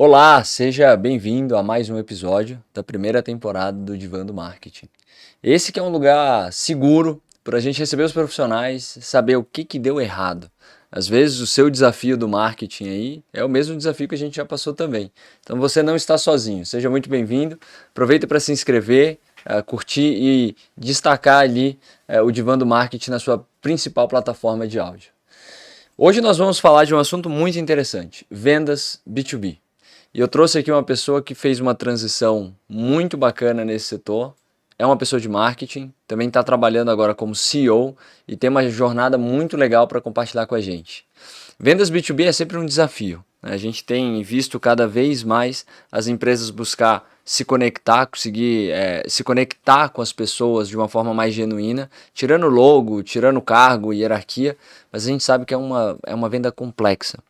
Olá, seja bem-vindo a mais um episódio da primeira temporada do Divã do Marketing. Esse que é um lugar seguro para a gente receber os profissionais, saber o que deu errado. Às vezes o seu desafio do marketing aí é o mesmo desafio que a gente já passou também. Então você não está sozinho. Seja muito bem-vindo. Aproveita para se inscrever, curtir e destacar ali o Divã do Marketing na sua principal plataforma de áudio. Hoje nós vamos falar de um assunto muito interessante: vendas B2B. E eu trouxe aqui uma pessoa que fez uma transição muito bacana nesse setor. É uma pessoa de marketing, também está trabalhando agora como CEO e tem uma jornada muito legal para compartilhar com a gente. Vendas B2B é sempre um desafio, né? A gente tem visto cada vez mais as empresas buscar se conectar, conseguir se conectar com as pessoas de uma forma mais genuína, tirando logo, tirando cargo e hierarquia, mas a gente sabe que é uma venda complexa.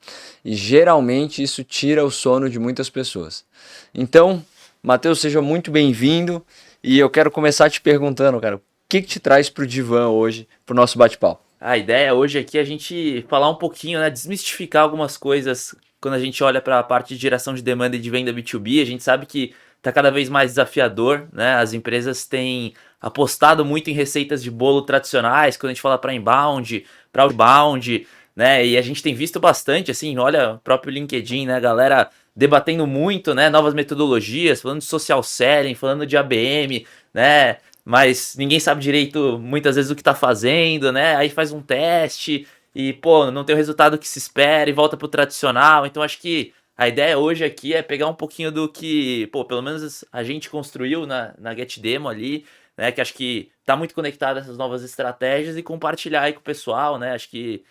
E geralmente isso tira o sono de muitas pessoas. Então, Matheus, seja muito bem-vindo e eu quero começar te perguntando, cara, o que te traz para o divã hoje, para o nosso bate-papo? A ideia hoje aqui é a gente falar um pouquinho, né, desmistificar algumas coisas quando a gente olha para a parte de geração de demanda e de venda B2B. A gente sabe que está cada vez mais desafiador, né? As empresas têm apostado muito em receitas de bolo tradicionais, quando a gente fala para inbound, para outbound, né? E a gente tem visto bastante, assim, olha o próprio LinkedIn, né, galera debatendo muito, né, novas metodologias, falando de social selling, falando de ABM, né? Mas ninguém sabe direito muitas vezes o que tá fazendo, né? Aí faz um teste e, pô, não tem o resultado que se espera e volta pro tradicional. Então acho que a ideia hoje aqui é pegar um pouquinho do que, pô, pelo menos a gente construiu na Get Demo ali, né? Que acho que tá muito conectado a essas novas estratégias e compartilhar aí com o pessoal, né? Acho que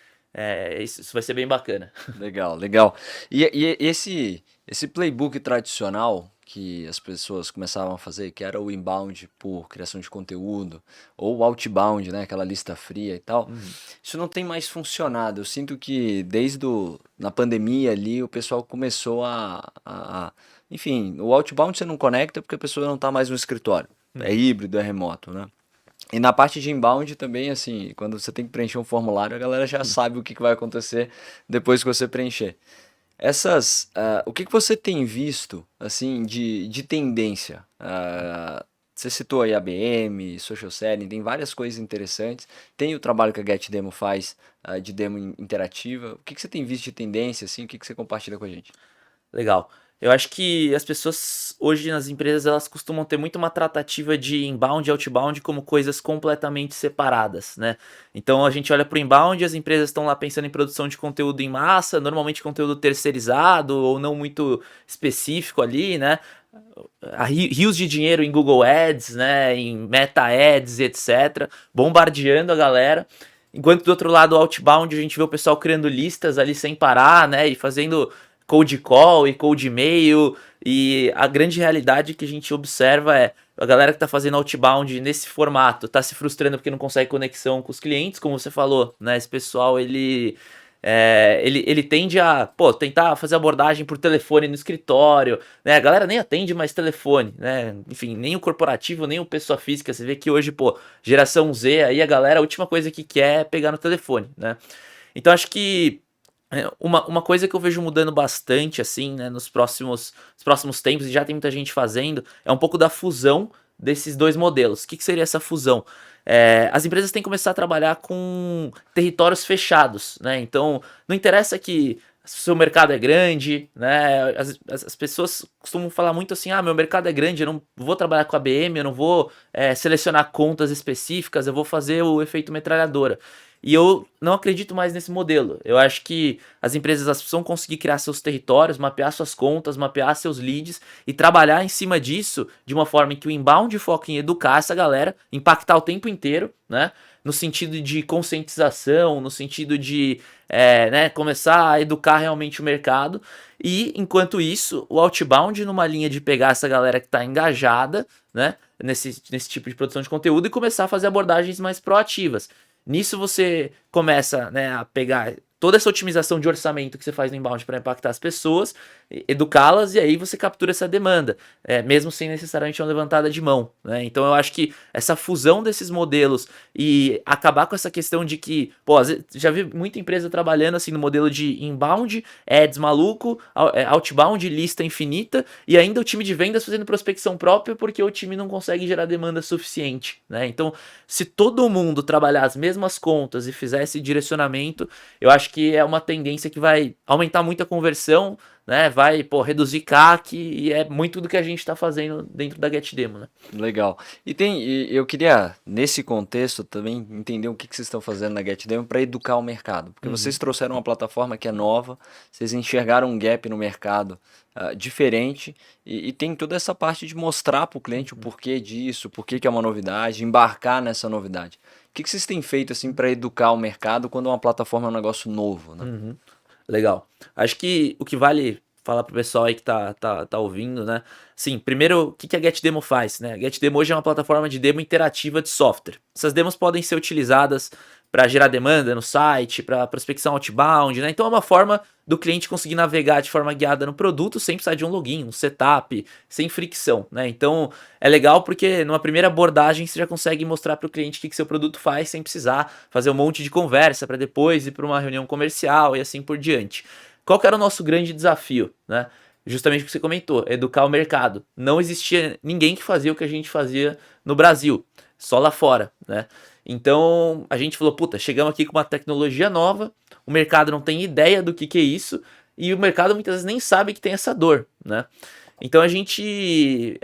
isso vai ser bem bacana. Legal, legal. E esse playbook tradicional que as pessoas começavam a fazer, que era o inbound por criação de conteúdo, ou o outbound, né, aquela lista fria e tal, Uhum. isso não tem mais funcionado. Eu sinto que na pandemia ali o pessoal começou enfim, o outbound você não conecta porque a pessoa não está mais no escritório. É Uhum. híbrido, é remoto, né? E na parte de inbound também, assim, quando você tem que preencher um formulário, a galera já sabe o que vai acontecer depois que você preencher. O que você tem visto, assim, de tendência? Você citou aí ABM, Social Selling, tem várias coisas interessantes. Tem o trabalho que a GetDemo faz, de demo interativa. O que você tem visto de tendência, assim, o que você compartilha com a gente? Legal. Eu acho que as pessoas hoje nas empresas elas costumam ter muito uma tratativa de inbound e outbound como coisas completamente separadas, né? Então a gente olha para o inbound, as empresas estão lá pensando em produção de conteúdo em massa, normalmente conteúdo terceirizado ou não muito específico ali, né? Rios de dinheiro em Google Ads, né? Em Meta Ads, etc, bombardeando a galera. Enquanto do outro lado, o outbound, a gente vê o pessoal criando listas ali sem parar, né? E fazendo cold call e cold mail. E a grande realidade que a gente observa é a galera que tá fazendo outbound nesse formato tá se frustrando porque não consegue conexão com os clientes, como você falou, né? Esse pessoal, ele tende a, pô, tentar fazer abordagem por telefone no escritório, né? A galera nem atende mais telefone, né? Enfim, nem o corporativo, nem o pessoa física. Você vê que hoje, pô, geração Z aí, a galera, a última coisa que quer é pegar no telefone, né? Então acho que uma coisa que eu vejo mudando bastante, assim, né, nos próximos tempos, e já tem muita gente fazendo, é um pouco da fusão desses dois modelos. O que seria essa fusão? As empresas têm que começar a trabalhar com territórios fechados, né? Então, não interessa que seu mercado é grande, né? As pessoas costumam falar muito assim: ah, meu mercado é grande, eu não vou trabalhar com a BM, eu não vou selecionar contas específicas, eu vou fazer o efeito metralhadora. E eu não acredito mais nesse modelo. Eu acho que as empresas elas precisam conseguir criar seus territórios, mapear suas contas, mapear seus leads e trabalhar em cima disso de uma forma em que o inbound foca em educar essa galera, impactar o tempo inteiro, né? No sentido de conscientização, no sentido de né, começar a educar realmente o mercado. E, enquanto isso, o outbound numa linha de pegar essa galera que está engajada, né, nesse tipo de produção de conteúdo e começar a fazer abordagens mais proativas. Nisso você começa, né, a pegar toda essa otimização de orçamento que você faz no inbound para impactar as pessoas, educá-las, e aí você captura essa demanda, mesmo sem necessariamente uma levantada de mão, né? Então eu acho que essa fusão desses modelos e acabar com essa questão de que, pô, às vezes, já vi muita empresa trabalhando assim no modelo de inbound, ads maluco, outbound, lista infinita, e ainda o time de vendas fazendo prospecção própria porque o time não consegue gerar demanda suficiente, né? Então, se todo mundo trabalhar as mesmas contas e fizer esse direcionamento, eu acho que é uma tendência que vai aumentar muito a conversão, né? Vai, pô, reduzir CAC, e é muito do que a gente está fazendo dentro da GetDemo, né? Legal. E eu queria, nesse contexto, também entender o que vocês estão fazendo na GetDemo para educar o mercado. Porque vocês trouxeram uma plataforma que é nova, vocês enxergaram um gap no mercado diferente, e tem toda essa parte de mostrar para o cliente o porquê disso, por que é uma novidade, embarcar nessa novidade. O que vocês têm feito assim para educar o mercado quando uma plataforma é um negócio novo, né? Legal. Acho que o que vale falar pro pessoal aí que tá ouvindo, né? Sim, primeiro, o que a GetDemo faz, né? A GetDemo hoje é uma plataforma de demo interativa de software. Essas demos podem ser utilizadas para gerar demanda no site, para prospecção outbound, né? Então é uma forma do cliente conseguir navegar de forma guiada no produto sem precisar de um login, um setup, sem fricção, né? Então é legal porque numa primeira abordagem você já consegue mostrar para o cliente o que seu produto faz sem precisar fazer um monte de conversa para depois ir para uma reunião comercial e assim por diante. Qual que era o nosso grande desafio, né? Justamente o que você comentou, educar o mercado. Não existia ninguém que fazia o que a gente fazia no Brasil, só lá fora, né? Então a gente falou, puta, chegamos aqui com uma tecnologia nova, o mercado não tem ideia do que é isso, e o mercado muitas vezes nem sabe que tem essa dor, né? Então a gente,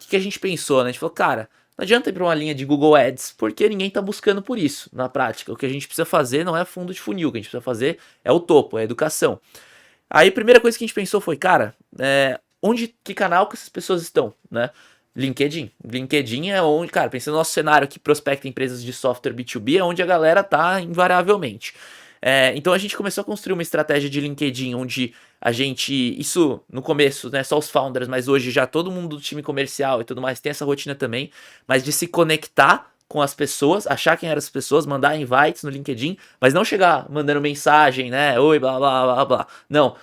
o que a gente pensou, né? A gente falou, cara, não adianta ir para uma linha de Google Ads, porque ninguém está buscando por isso na prática. O que a gente precisa fazer não é fundo de funil, o que a gente precisa fazer é o topo, é a educação. Aí a primeira coisa que a gente pensou foi, cara, que canal que essas pessoas estão, né? LinkedIn. LinkedIn é onde, cara, pensando no nosso cenário que prospecta empresas de software B2B, é onde a galera tá invariavelmente. Então a gente começou a construir uma estratégia de LinkedIn onde a gente, isso no começo, né, só os founders, mas hoje já todo mundo do time comercial e tudo mais tem essa rotina também, mas de se conectar com as pessoas, achar quem eram as pessoas, mandar invites no LinkedIn, mas não chegar mandando mensagem, né, oi, blá, blá, blá, blá. Não,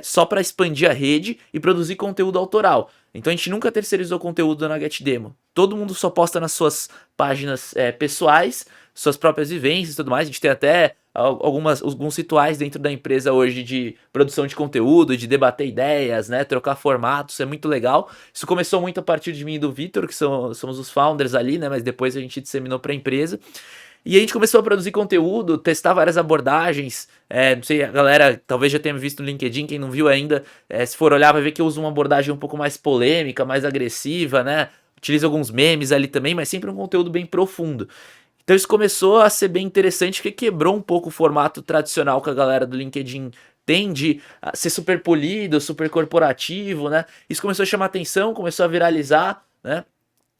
só para expandir a rede e produzir conteúdo autoral. Então a gente nunca terceirizou conteúdo na GetDemo. Todo mundo só posta nas suas páginas pessoais, suas próprias vivências e tudo mais. A gente tem até alguns rituais dentro da empresa hoje de produção de conteúdo, de debater ideias, né, trocar formatos, é muito legal. Isso começou muito a partir de mim e do Vitor, que somos os founders ali, né, mas depois a gente disseminou para a empresa. E a gente começou a produzir conteúdo, testar várias abordagens. Não sei, a galera talvez já tenha visto no LinkedIn, quem não viu ainda, se for olhar vai ver que eu uso uma abordagem um pouco mais polêmica, mais agressiva, né? Utilizo alguns memes ali também, mas sempre um conteúdo bem profundo. Então isso começou a ser bem interessante, porque quebrou um pouco o formato tradicional que a galera do LinkedIn tende a ser super polido, super corporativo, né? Isso começou a chamar atenção, começou a viralizar, né?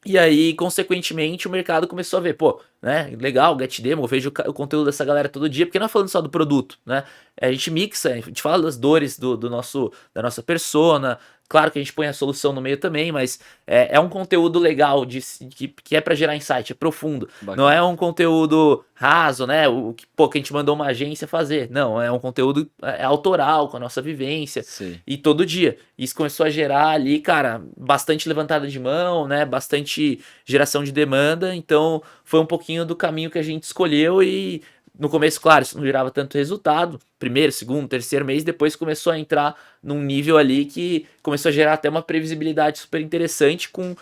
E aí, consequentemente, o mercado começou a ver, pô, né, legal, GetDemo, eu vejo o conteúdo dessa galera todo dia, porque não é falando só do produto, né, a gente mixa, a gente fala das dores da nossa persona, claro que a gente põe a solução no meio também, mas é um conteúdo legal, que é para gerar insight, é profundo, Bacana. não é um conteúdo raso, né, que a gente mandou uma agência fazer, não, é um conteúdo autoral, com a nossa vivência, Sim. e todo dia. Isso começou a gerar ali, cara, bastante levantada de mão, né, bastante geração de demanda, então foi um pouquinho do caminho que a gente escolheu e no começo, claro, isso não gerava tanto resultado, primeiro, segundo, terceiro mês, depois começou a entrar num nível ali que começou a gerar até uma previsibilidade super interessante com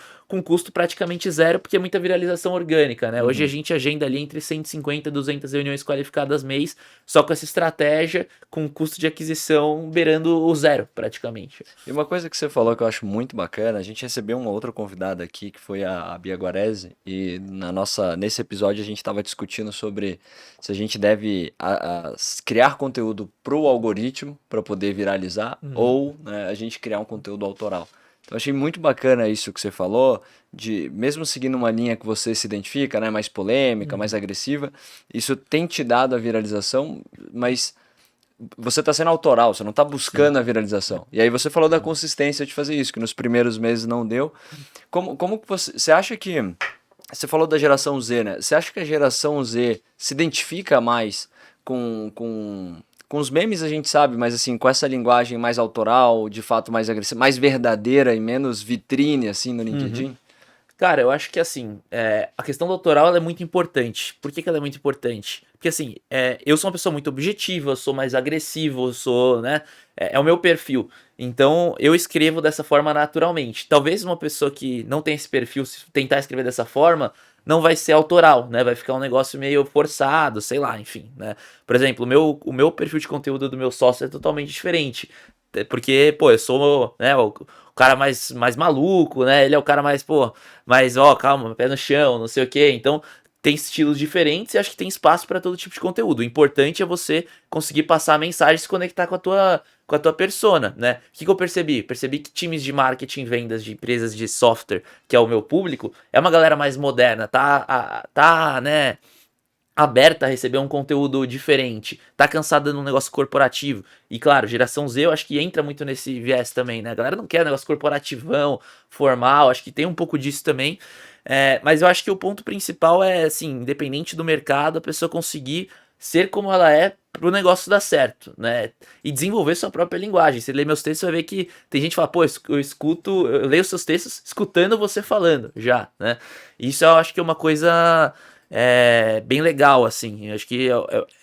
custo praticamente zero, porque é muita viralização orgânica, né? Hoje a gente agenda ali entre 150 e 200 reuniões qualificadas mês, só com essa estratégia, com custo de aquisição beirando o zero, praticamente. E uma coisa que você falou que eu acho muito bacana, a gente recebeu uma outra convidada aqui, que foi a Bia Guarese, e nesse episódio a gente estava discutindo sobre se a gente deve criar conteúdo para o algoritmo, para poder viralizar, ou né, a gente criar um conteúdo autoral. Então, achei muito bacana isso que você falou, de mesmo seguindo uma linha que você se identifica, né, mais polêmica, mais agressiva, isso tem te dado a viralização, mas você está sendo autoral, você não está buscando a viralização. E aí você falou da consistência de fazer isso, que nos primeiros meses não deu. Como que você acha que... Você falou da geração Z, né? Você acha que a geração Z se identifica mais com com os memes a gente sabe, mas assim, com essa linguagem mais autoral, de fato mais agressiva, mais verdadeira e menos vitrine, assim, no Uhum. LinkedIn? Cara, eu acho que assim, a questão do autoral ela é muito importante. Por que, que ela é muito importante? Porque assim, eu sou uma pessoa muito objetiva, eu sou mais agressivo, eu sou, né? É o meu perfil. Então, eu escrevo dessa forma naturalmente. Talvez uma pessoa que não tem esse perfil, se tentar escrever dessa forma, não vai ser autoral, né? Vai ficar um negócio meio forçado, sei lá, enfim, né? Por exemplo, o meu perfil de conteúdo do meu sócio é totalmente diferente. Porque, pô, eu sou, né, o cara mais maluco, né? Ele é o cara mais, pô, mais, ó, calma, pé no chão, não sei o quê. Então, tem estilos diferentes e acho que tem espaço para todo tipo de conteúdo. O importante é você conseguir passar a mensagem e se conectar com a tua persona, né? O que eu percebi? Percebi que times de marketing, vendas de empresas de software, que é o meu público, é uma galera mais moderna, tá, né, aberta a receber um conteúdo diferente, tá cansada num negócio corporativo. E claro, geração Z eu acho que entra muito nesse viés também, né? A galera não quer negócio corporativão, formal, acho que tem um pouco disso também. Mas eu acho que o ponto principal é, assim, independente do mercado, a pessoa conseguir ser como ela é pro negócio dar certo, né? E desenvolver sua própria linguagem. Você lê meus textos, você vai ver que tem gente que fala, pô, eu leio seus textos escutando você falando já, né? Isso eu acho que é uma coisa bem legal, assim. Eu acho que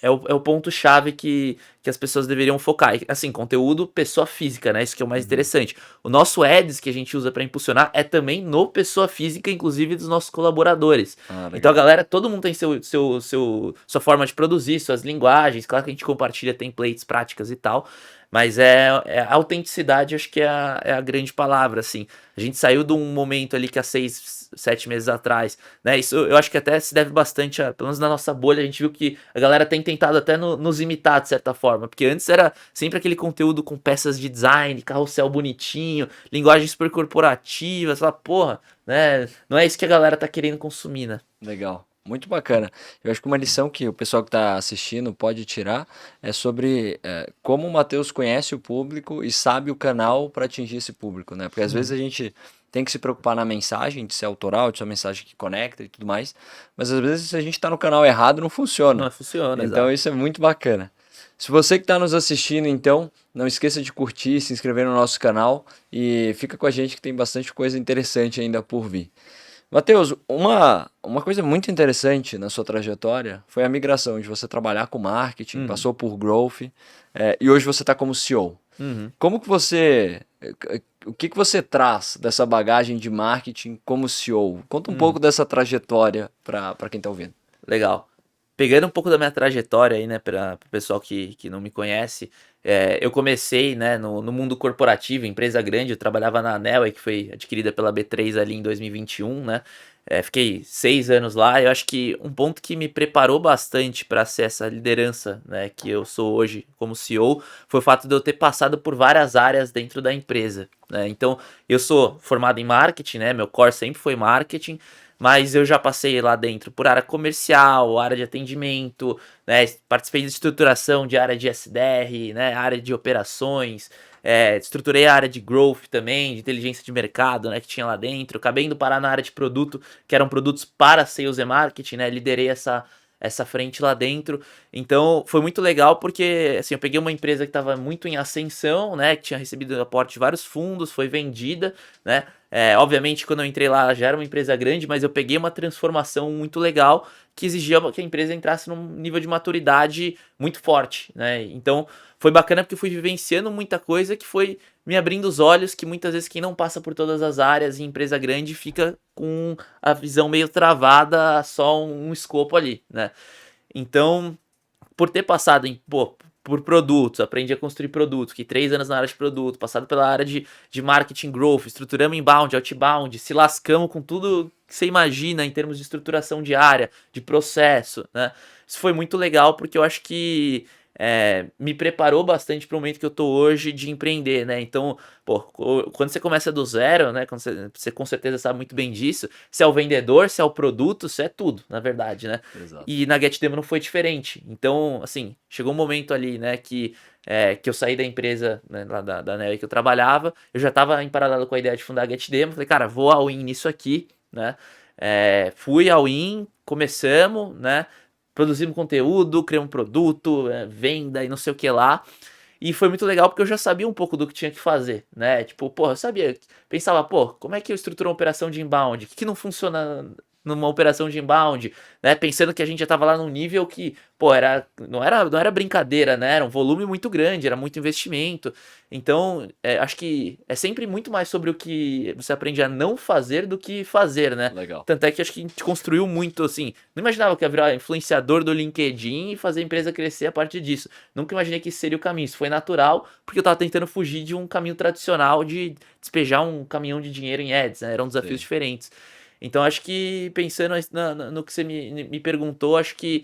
é o ponto-chave que as pessoas deveriam focar. E, assim, conteúdo pessoa física, né? Isso que é o mais Uhum. interessante. O nosso ads que a gente usa para impulsionar é também no pessoa física, inclusive dos nossos colaboradores. Ah, Então a legal. galera, todo mundo tem sua forma de produzir, suas linguagens. Claro que a gente compartilha templates, práticas e tal. Mas a autenticidade, acho que é a grande palavra, assim. A gente saiu de um momento ali que há 6, 7 meses atrás, né? Isso eu acho que até se deve bastante, pelo menos na nossa bolha, a gente viu que a galera tem tentado até nos imitar de certa forma, porque antes era sempre aquele conteúdo com peças de design, carrossel bonitinho, linguagem super corporativa, sei lá, porra, né? Não é isso que a galera tá querendo consumir, né? Legal, muito bacana. Eu acho que uma lição que o pessoal que está assistindo pode tirar é sobre como o Matheus conhece o público e sabe o canal para atingir esse público, né? Porque às vezes Uhum. a gente tem que se preocupar na mensagem, de ser autoral, de ser uma mensagem que conecta e tudo mais, mas às vezes se a gente está no canal errado não funciona. Não funciona, Então exato. isso é muito bacana. Se você que está nos assistindo, então, não esqueça de curtir, se inscrever no nosso canal e fica com a gente que tem bastante coisa interessante ainda por vir. Matheus, uma coisa muito interessante na sua trajetória foi a migração de você trabalhar com marketing, Uhum. passou por growth, e hoje você está como CEO. Uhum. Como que você, o que que você traz dessa bagagem de marketing como CEO? Conta um Uhum. pouco dessa trajetória para quem está ouvindo. Legal. Pegando um pouco da minha trajetória aí, né, para o pessoal que não me conhece, eu comecei, né, no mundo corporativo, empresa grande, eu trabalhava na Anel, que foi adquirida pela B3 ali em 2021, né, fiquei 6 anos lá, eu acho que um ponto que me preparou bastante para ser essa liderança, né, que eu sou hoje como CEO, foi o fato de eu ter passado por várias áreas dentro da empresa, né, então eu sou formado em marketing, né, meu core sempre foi marketing, mas eu já passei lá dentro por área comercial, área de atendimento, né? Participei de estruturação de área de SDR, né? Área de operações, estruturei a área de growth também, de inteligência de mercado, né? Que tinha lá dentro. Acabei indo parar na área de produto, que eram produtos para sales e marketing, né? Liderei essa frente lá dentro. Então foi muito legal porque assim, eu peguei uma empresa que estava muito em ascensão, né? Que tinha recebido aporte de vários fundos, foi vendida, né? Obviamente, quando eu entrei lá, já era uma empresa grande, mas eu peguei uma transformação muito legal que exigia que a empresa entrasse num nível de maturidade muito forte, né? Então, foi bacana porque eu fui vivenciando muita coisa que foi me abrindo os olhos, que muitas vezes quem não passa por todas as áreas em empresa grande fica com a visão meio travada, só um escopo ali, né? Então, por ter passado por produtos, aprendi a construir produtos, fiquei 3 anos na área de produto, passado pela área de marketing growth, estruturamos inbound, outbound, se lascamos com tudo que você imagina em termos de estruturação de área, de processo, né? Isso foi muito legal porque eu acho que me preparou bastante para o momento que eu tô hoje de empreender, né? Então, pô, quando você começa do zero, né? Quando você com certeza sabe muito bem disso, se é o vendedor, se é o produto, se é tudo, na verdade, né? Exato. E na GetDemo não foi diferente. Então, assim, chegou um momento ali, né, que eu saí da empresa, né, lá da Neo que eu trabalhava, eu já estava em paralelo com a ideia de fundar a GetDemo, falei, cara, vou all in nisso aqui, né? Fui all in, começamos, né? produzimos conteúdo, criamos produto, venda e não sei o que lá. E foi muito legal porque eu já sabia um pouco do que tinha que fazer, né? Tipo, porra, eu sabia, pensava, pô, como é que eu estruturo uma operação de inbound? O que não funciona numa operação de inbound, né? Pensando que a gente já tava lá num nível que, pô, não era brincadeira, né? Era um volume muito grande, era muito investimento. Então, acho que é sempre muito mais sobre o que você aprende a não fazer do que fazer, né? Legal. Tanto é que acho que a gente construiu muito, assim, não imaginava que ia virar influenciador do LinkedIn e fazer a empresa crescer a partir disso. Nunca imaginei que isso seria o caminho. Isso foi natural, porque eu tava tentando fugir de um caminho tradicional de despejar um caminhão de dinheiro em ads, né? Eram desafios Sim. diferentes. Então, acho que pensando no que você me perguntou, acho que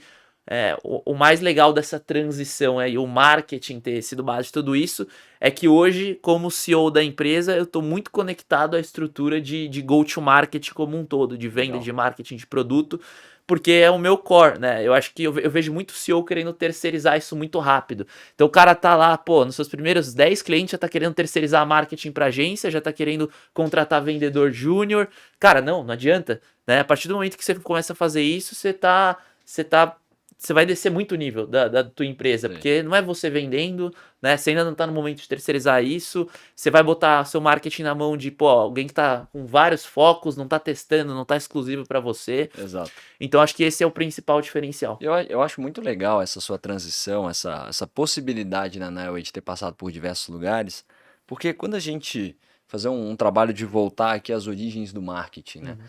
o mais legal dessa transição e o marketing ter sido base de tudo isso é que hoje, como CEO da empresa, eu estou muito conectado à estrutura de go-to-market como um todo, de venda, Legal. de marketing, de produto, porque é o meu core, né? Eu acho que eu vejo muito CEO querendo terceirizar isso muito rápido. Então o cara tá lá, pô, nos seus primeiros 10 clientes já tá querendo terceirizar marketing pra agência, já tá querendo contratar vendedor júnior. Cara, não adianta, né? A partir do momento que você começa a fazer isso, você vai descer muito o nível da tua empresa, Sim. porque não é você vendendo, né? Você ainda não tá no momento de terceirizar isso. Você vai botar seu marketing na mão de, pô, alguém que tá com vários focos, não tá testando, não tá exclusivo para você. Exato. Então acho que esse é o principal diferencial. Eu acho muito legal essa sua transição, essa possibilidade na Nile de ter passado por diversos lugares, porque quando a gente fazer um trabalho de voltar aqui às origens do marketing, né? Uhum.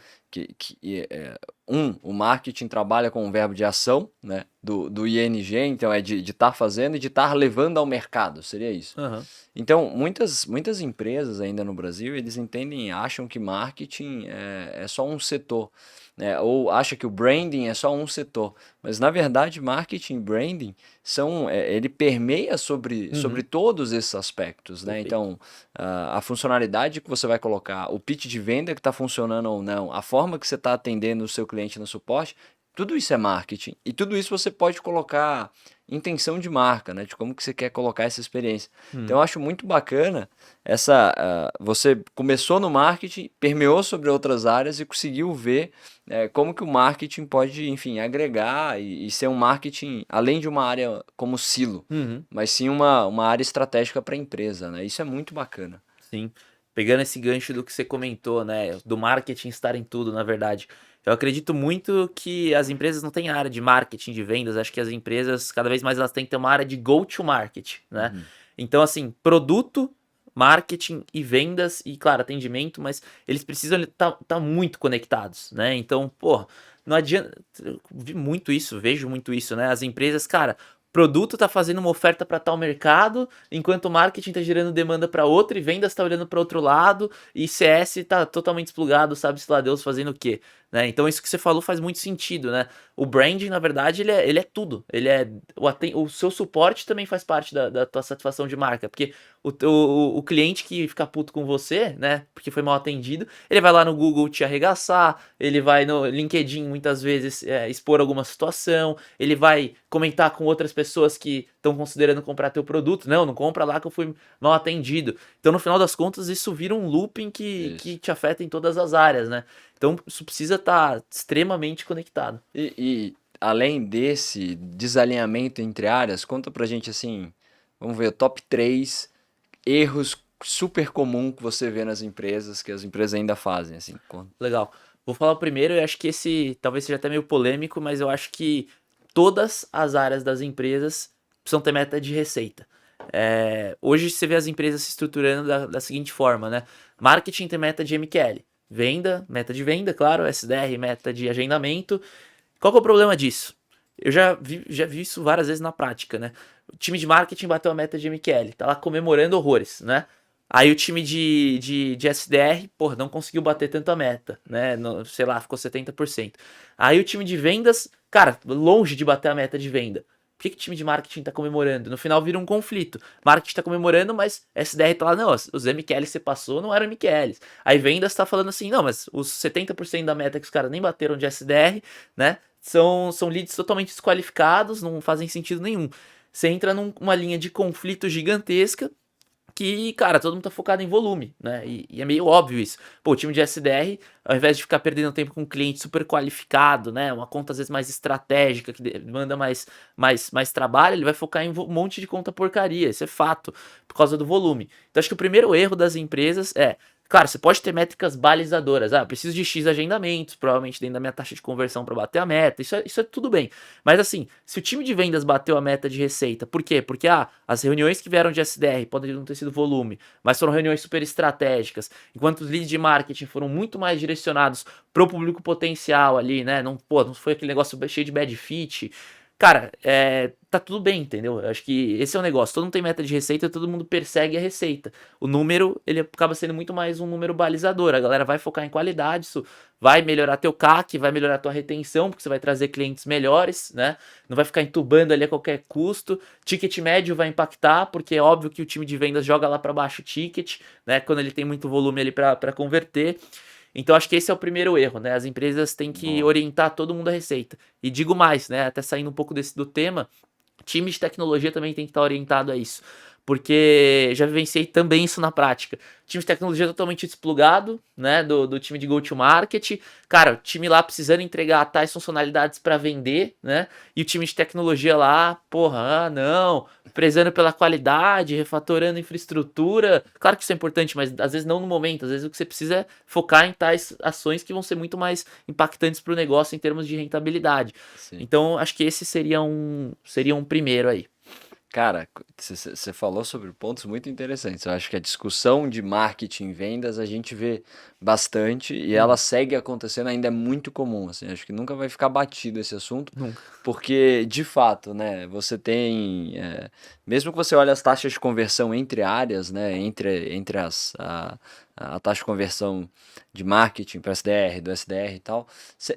O marketing trabalha com o verbo de ação, né? Do ING, então é de estar fazendo e de estar levando ao mercado, seria isso. Aham. Então, muitas empresas ainda no Brasil, eles entendem, acham que marketing é só um setor, né? Ou acham que o branding é só um setor. Mas, na verdade, marketing e branding ele permeia sobre Uhum. todos esses aspectos, né? Perfeito. Então, a funcionalidade que você vai colocar, o pitch de venda que está funcionando ou não, a forma que você está atendendo o seu cliente no suporte, tudo isso é marketing. E tudo isso você pode colocar intenção de marca, né? De como que você quer colocar essa experiência. Então, Uhum. eu acho muito bacana você começou no marketing, permeou sobre outras áreas e conseguiu ver como que o marketing pode, enfim, agregar e ser um marketing, além de uma área como silo, Uhum. mas sim uma área estratégica para a empresa, né? Isso é muito bacana. Sim. Pegando esse gancho do que você comentou, né? Do marketing estar em tudo, na verdade. Eu acredito muito que as empresas não têm área de marketing, de vendas. Acho que as empresas, cada vez mais, elas têm que ter uma área de go-to-market, né? Uhum. Então, assim, produto, marketing e vendas, e, claro, atendimento, mas eles precisam estar muito conectados, né? Então, pô, não adianta. Eu vi muito isso, vejo muito isso, né? As empresas, cara, produto tá fazendo uma oferta para tal mercado, enquanto o marketing tá gerando demanda para outro e vendas tá olhando para outro lado e CS tá totalmente desplugado, sabe-se lá Deus fazendo o quê, né? Então isso que você falou faz muito sentido, né? O branding, na verdade, ele é tudo. Ele é o seu suporte também faz parte da tua satisfação de marca, porque o cliente que fica puto com você, né? Porque foi mal atendido, ele vai lá no Google te arregaçar, ele vai no LinkedIn muitas vezes expor alguma situação, ele vai comentar com outras pessoas que estão considerando comprar teu produto. Não compra lá que eu fui mal atendido. Então, no final das contas, isso vira um looping que Isso. te afeta em todas as áreas, né? Então, isso precisa estar extremamente conectado. E além desse desalinhamento entre áreas, conta pra gente assim, vamos ver, top 3 erros super comum que você vê nas empresas, que as empresas ainda fazem, assim. Legal. Vou falar o primeiro, eu acho que esse talvez seja até meio polêmico, mas eu acho que todas as áreas das empresas precisam ter meta de receita. Hoje você vê as empresas se estruturando da seguinte forma, né? Marketing tem meta de MQL, venda, meta de venda, claro, SDR, meta de agendamento. Qual que é o problema disso? Eu já vi isso várias vezes na prática, né? O time de marketing bateu a meta de MQL, tá lá comemorando horrores, né? Aí o time de SDR, pô, não conseguiu bater tanto a meta, né? Sei lá, ficou 70%. Aí o time de vendas, cara, longe de bater a meta de venda. Por que o time de marketing tá comemorando? No final vira um conflito. Marketing tá comemorando, mas SDR tá lá, não, os MQLs que você passou não eram MQLs. Aí vendas tá falando assim, não, mas os 70% da meta que os caras nem bateram de SDR, né? São leads totalmente desqualificados, não fazem sentido nenhum. Você entra numa linha de conflito gigantesca que, cara, todo mundo tá focado em volume, né? E é meio óbvio isso. Pô, o time de SDR, ao invés de ficar perdendo tempo com um cliente super qualificado, né? Uma conta às vezes mais estratégica, que demanda mais trabalho, ele vai focar em um monte de conta porcaria. Isso é fato, por causa do volume. Então acho que o primeiro erro das empresas é. Claro, você pode ter métricas balizadoras. Ah, eu preciso de X agendamentos, provavelmente dentro da minha taxa de conversão para bater a meta. Isso é tudo bem. Mas assim, se o time de vendas bateu a meta de receita, por quê? Porque as reuniões que vieram de SDR podem não ter sido volume, mas foram reuniões super estratégicas, enquanto os leads de marketing foram muito mais direcionados pro público potencial ali, né? Não, pô, não foi aquele negócio cheio de bad fit. Cara, tá tudo bem, entendeu? Eu acho que esse é o negócio. Todo mundo tem meta de receita, todo mundo persegue a receita. O número, ele acaba sendo muito mais um número balizador. A galera vai focar em qualidade, isso vai melhorar teu CAC, vai melhorar tua retenção, porque você vai trazer clientes melhores, né? Não vai ficar entubando ali a qualquer custo. Ticket médio vai impactar, porque é óbvio que o time de vendas joga lá para baixo o ticket, né? Quando ele tem muito volume ali para converter. Então acho que esse é o primeiro erro, né? As empresas têm que orientar todo mundo a receita. E digo mais, né? Até saindo um pouco do tema, time de tecnologia também tem que estar orientado a isso. Porque já vivenciei também isso na prática. Time de tecnologia totalmente desplugado, né? Do time de go-to-market. Cara, o time lá precisando entregar tais funcionalidades para vender, né? E o time de tecnologia lá, porra, não, prezando pela qualidade, refatorando infraestrutura. Claro que isso é importante, mas às vezes não no momento. Às vezes o que você precisa é focar em tais ações que vão ser muito mais impactantes para o negócio em termos de rentabilidade. Sim. Então, acho que esse seria um primeiro aí. Cara, você falou sobre pontos muito interessantes. Eu acho que a discussão de marketing e vendas a gente vê bastante e ela segue acontecendo, ainda é muito comum, assim. Acho que nunca vai ficar batido esse assunto, Nunca. porque de fato, né, você tem, mesmo que você olhe as taxas de conversão entre áreas, né, entre a taxa de conversão de marketing para SDR, do SDR e tal,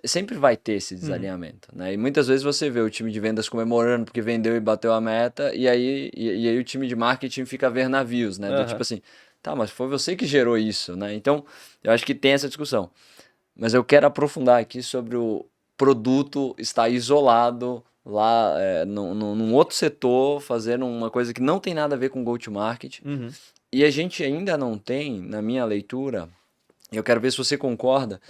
sempre vai ter esse desalinhamento, né? E muitas vezes você vê o time de vendas comemorando porque vendeu e bateu a meta, e aí o time de marketing fica a ver navios, né? Do tipo assim, tá, mas foi você que gerou isso, né? Então, eu acho que tem essa discussão. Mas eu quero aprofundar aqui sobre o produto estar isolado lá num outro setor, fazendo uma coisa que não tem nada a ver com go-to-market. E a gente ainda não tem, na minha leitura, eu quero ver se você concorda,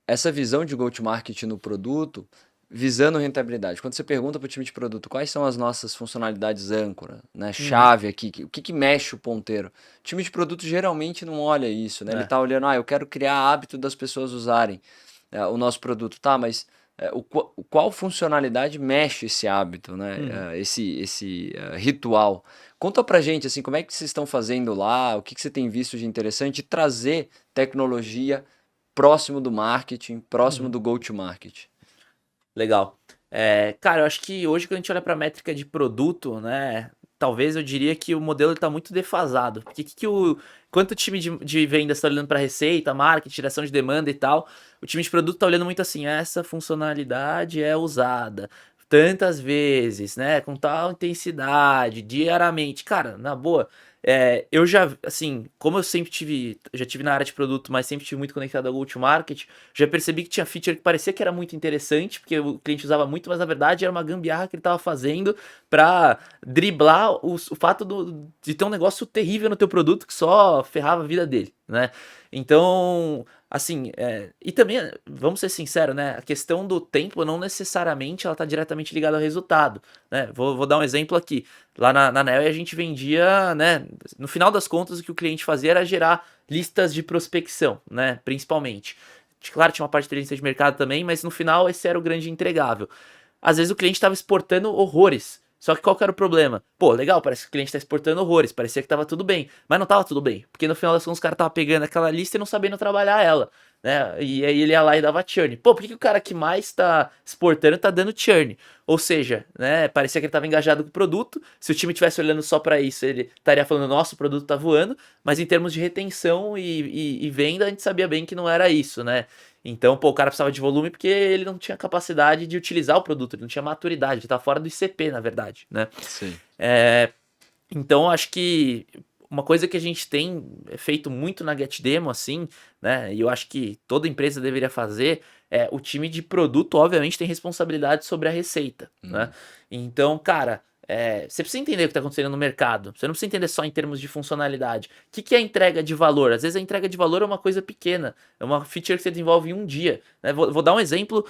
essa visão de go-to-market no produto visando rentabilidade. Quando você pergunta para o time de produto quais são as nossas funcionalidades âncora, né, chave aqui, o que mexe o ponteiro, o time de produto geralmente não olha isso, né? Ele está olhando, eu quero criar hábito das pessoas usarem o nosso produto, tá, mas qual funcionalidade mexe esse hábito, né? Esse ritual. Conta pra gente, assim, como é que vocês estão fazendo lá, o que você tem visto de interessante, trazer tecnologia próximo do marketing, próximo do go-to-market. Legal. Cara, eu acho que hoje, quando a gente olha para a métrica de produto, né? Talvez eu diria que o modelo está muito defasado. Porque enquanto o time de vendas está olhando para receita, marketing, geração de demanda e tal, o time de produto está olhando muito assim, essa funcionalidade é usada tantas vezes, né? Com tal intensidade, diariamente. Cara, na boa, eu já, assim, como eu já tive na área de produto, mas sempre tive muito conectado ao go-to-market, já percebi que tinha feature que parecia que era muito interessante, porque o cliente usava muito, mas na verdade era uma gambiarra que ele estava fazendo para driblar o fato de ter um negócio terrível no teu produto que só ferrava a vida dele, né? Então, assim, e também, vamos ser sinceros, né? A questão do tempo não necessariamente ela tá diretamente ligada ao resultado, né? Vou dar um exemplo aqui. Lá na Nel a gente vendia, né? No final das contas, o que o cliente fazia era gerar listas de prospecção, né? Principalmente. Claro, tinha uma parte de inteligência de mercado também, mas no final esse era o grande entregável. Às vezes o cliente estava exportando horrores. Só que qual que era o problema? Pô, legal, parece que o cliente tá exportando horrores, parecia que tava tudo bem, mas não tava tudo bem, porque no final das contas os caras tava pegando aquela lista e não sabendo trabalhar ela, né? E aí ele ia lá e dava churn. Pô, por que o cara que mais tá exportando tá dando churn? Ou seja, né, parecia que ele tava engajado com o produto, se o time tivesse olhando só para isso, ele estaria falando, nosso produto tá voando, mas em termos de retenção e venda, a gente sabia bem que não era isso, né? Então, pô, o cara precisava de volume porque ele não tinha capacidade de utilizar o produto, ele não tinha maturidade, ele tá fora do ICP, na verdade, né? Sim. Então, acho que uma coisa que a gente tem feito muito na GetDemo, assim, né? E eu acho que toda empresa deveria fazer, o time de produto, obviamente, tem responsabilidade sobre a receita, né? Então, cara, você precisa entender o que está acontecendo no mercado. Você não precisa entender só em termos de funcionalidade. O que é a entrega de valor? Às vezes a entrega de valor é uma coisa pequena. É uma feature que você desenvolve em um dia. Né? Vou dar um exemplo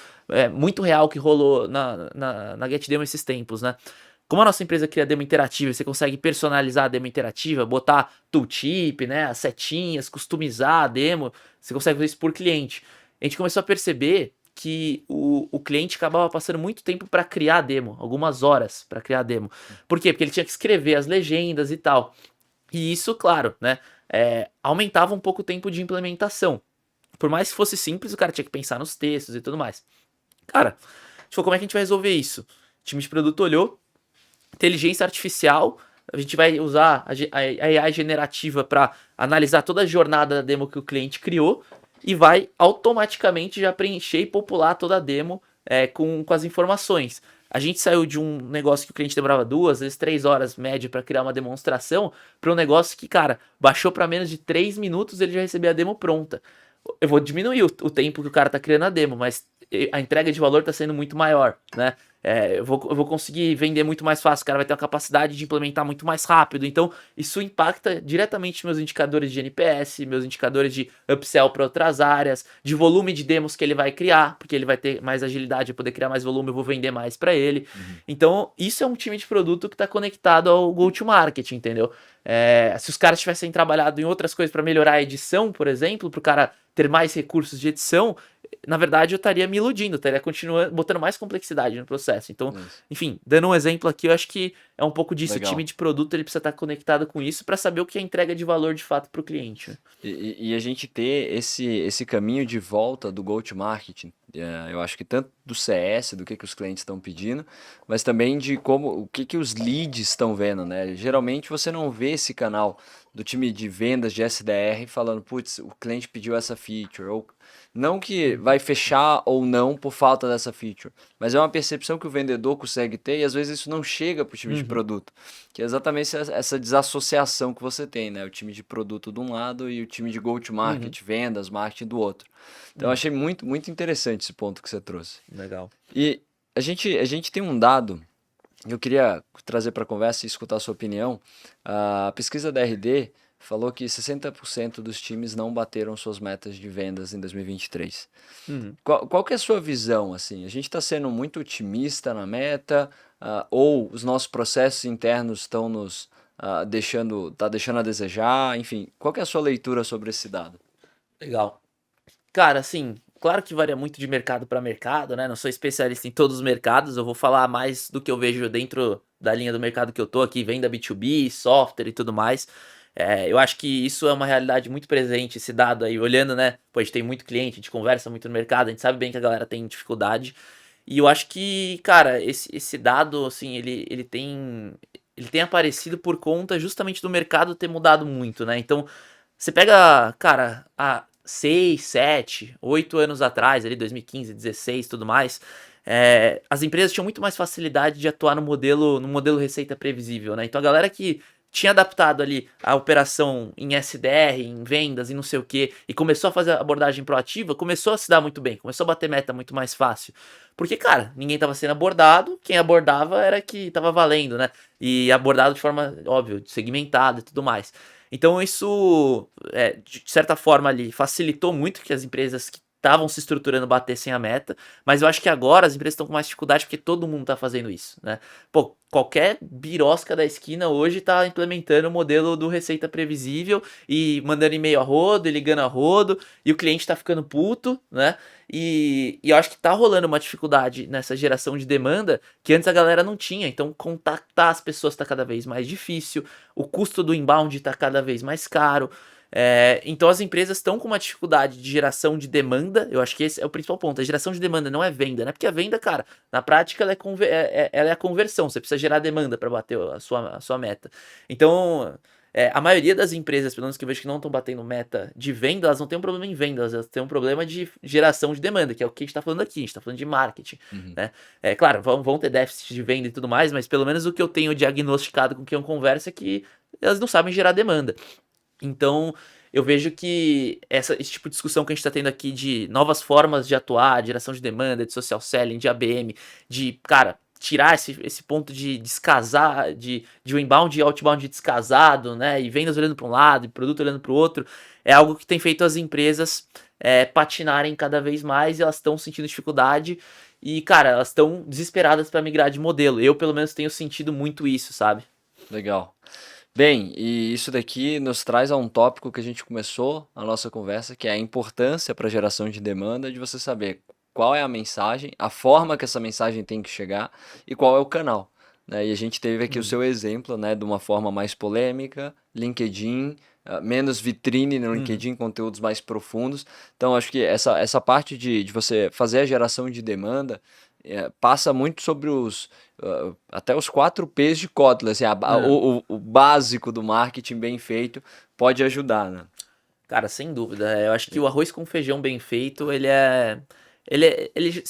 muito real que rolou na GetDemo esses tempos, né? Como a nossa empresa cria demo interativa, você consegue personalizar a demo interativa, botar tooltip, né, as setinhas, customizar a demo, você consegue fazer isso por cliente. A gente começou a perceber que o cliente acabava passando muito tempo para criar a demo, algumas horas para criar a demo. Por quê? Porque ele tinha que escrever as legendas e tal. E isso, claro, né, aumentava um pouco o tempo de implementação. Por mais que fosse simples, o cara tinha que pensar nos textos e tudo mais. Cara, a gente falou, como é que a gente vai resolver isso? O time de produto olhou, inteligência artificial, a gente vai usar a AI generativa para analisar toda a jornada da demo que o cliente criou e vai automaticamente já preencher e popular toda a demo com as informações. A gente saiu de um negócio que o cliente demorava 2, às vezes 3 horas média para criar uma demonstração, para um negócio que, cara, baixou para menos de 3 minutos ele já recebia a demo pronta. Eu vou diminuir o tempo que o cara tá criando a demo, mas a entrega de valor tá sendo muito maior, né? Eu vou conseguir vender muito mais fácil, o cara vai ter uma capacidade de implementar muito mais rápido. Então, isso impacta diretamente meus indicadores de NPS, meus indicadores de upsell para outras áreas, de volume de demos que ele vai criar, porque ele vai ter mais agilidade para poder criar mais volume, eu vou vender mais para ele. Então, isso é um time de produto que está conectado ao go-to-market, entendeu? Se os caras tivessem trabalhado em outras coisas para melhorar a edição, por exemplo, para o cara ter mais recursos de edição, na verdade eu estaria me iludindo, estaria continuando botando mais complexidade no processo. Então, enfim, dando um exemplo aqui, eu acho que é um pouco disso. Legal. O time de produto ele precisa estar conectado com isso para saber o que é entrega de valor de fato para o cliente. E a gente ter esse caminho de volta do go-to-market, eu acho que tanto do CS, do que os clientes estão pedindo, mas também de o que os leads estão vendo, né? Geralmente você não vê esse canal do time de vendas de SDR falando, putz, o cliente pediu essa feature, ou não que vai fechar ou não por falta dessa feature, mas é uma percepção que o vendedor consegue ter e às vezes isso não chega para o time de produto, que é exatamente essa desassociação que você tem, né? O time de produto de um lado e o time de go-to-market, vendas, marketing do outro. Então eu achei muito, muito interessante esse ponto que você trouxe. Legal. E a gente tem um dado que eu queria trazer para a conversa e escutar a sua opinião. A pesquisa da RD falou que 60% dos times não bateram suas metas de vendas em 2023. Qual que é a sua visão, assim? A gente está sendo muito otimista na meta, ou os nossos processos internos estão nos deixando a desejar? Enfim, qual que é a sua leitura sobre esse dado? Legal. Cara, assim, claro que varia muito de mercado para mercado, né? Não sou especialista em todos os mercados, eu vou falar mais do que eu vejo dentro da linha do mercado que eu tô aqui, venda B2B, software e tudo mais. Eu acho que isso é uma realidade muito presente, esse dado aí, olhando, né? Pô, a gente tem muito cliente, a gente conversa muito no mercado, a gente sabe bem que a galera tem dificuldade. E eu acho que, cara, esse dado, assim, ele tem aparecido por conta justamente do mercado ter mudado muito, né? Então, você pega, cara, há 6, 7, 8 anos atrás, ali 2015, 16 e tudo mais, as empresas tinham muito mais facilidade de atuar no modelo receita previsível, né? Então a galera que tinha adaptado ali a operação em SDR, em vendas e não sei o que, e começou a fazer a abordagem proativa, começou a se dar muito bem, começou a bater meta muito mais fácil. Porque, cara, ninguém estava sendo abordado, quem abordava era que estava valendo, né? E abordado de forma, óbvio, segmentada e tudo mais. Então isso, de certa forma ali, facilitou muito que as empresas que estavam se estruturando batessem a meta, mas eu acho que agora as empresas estão com mais dificuldade porque todo mundo está fazendo isso, né? Pô, qualquer birosca da esquina hoje está implementando o modelo do receita previsível e mandando e-mail a rodo, e ligando a rodo, e o cliente está ficando puto, né? E eu acho que tá rolando uma dificuldade nessa geração de demanda que antes a galera não tinha. Então, contactar as pessoas está cada vez mais difícil, o custo do inbound está cada vez mais caro. Então, as empresas estão com uma dificuldade de geração de demanda. Eu acho que esse é o principal ponto. A geração de demanda não é venda, né? Porque a venda, cara, na prática, ela é a conversão. Você precisa gerar demanda para bater a sua meta. Então. A maioria das empresas, pelo menos que eu vejo que não estão batendo meta de venda, elas não têm um problema em venda, elas têm um problema de geração de demanda, que é o que a gente está falando aqui, a gente está falando de marketing, né? Claro, vão ter déficit de venda e tudo mais, mas pelo menos o que eu tenho diagnosticado com quem eu converso é que elas não sabem gerar demanda. Então, eu vejo que esse tipo de discussão que a gente está tendo aqui de novas formas de atuar, de geração de demanda, de social selling, de ABM, de, cara, tirar esse ponto de descasar, de um inbound e outbound descasado, né? E vendas olhando para um lado e produto olhando para o outro, é algo que tem feito as empresas patinarem cada vez mais e elas estão sentindo dificuldade. E, cara, elas estão desesperadas para migrar de modelo. Eu, pelo menos, tenho sentido muito isso, sabe? Legal. Bem, e isso daqui nos traz a um tópico que a gente começou a nossa conversa, que é a importância para a geração de demanda de você saber qual é a mensagem, a forma que essa mensagem tem que chegar e qual é o canal, né? E a gente teve aqui o seu exemplo, né, de uma forma mais polêmica, LinkedIn, menos vitrine no LinkedIn, conteúdos mais profundos. Então, acho que essa parte de você fazer a geração de demanda passa muito sobre até os 4 P's de Kotler, assim, o básico do marketing bem feito pode ajudar, né? Cara, sem dúvida. Eu acho que o arroz com feijão bem feito, você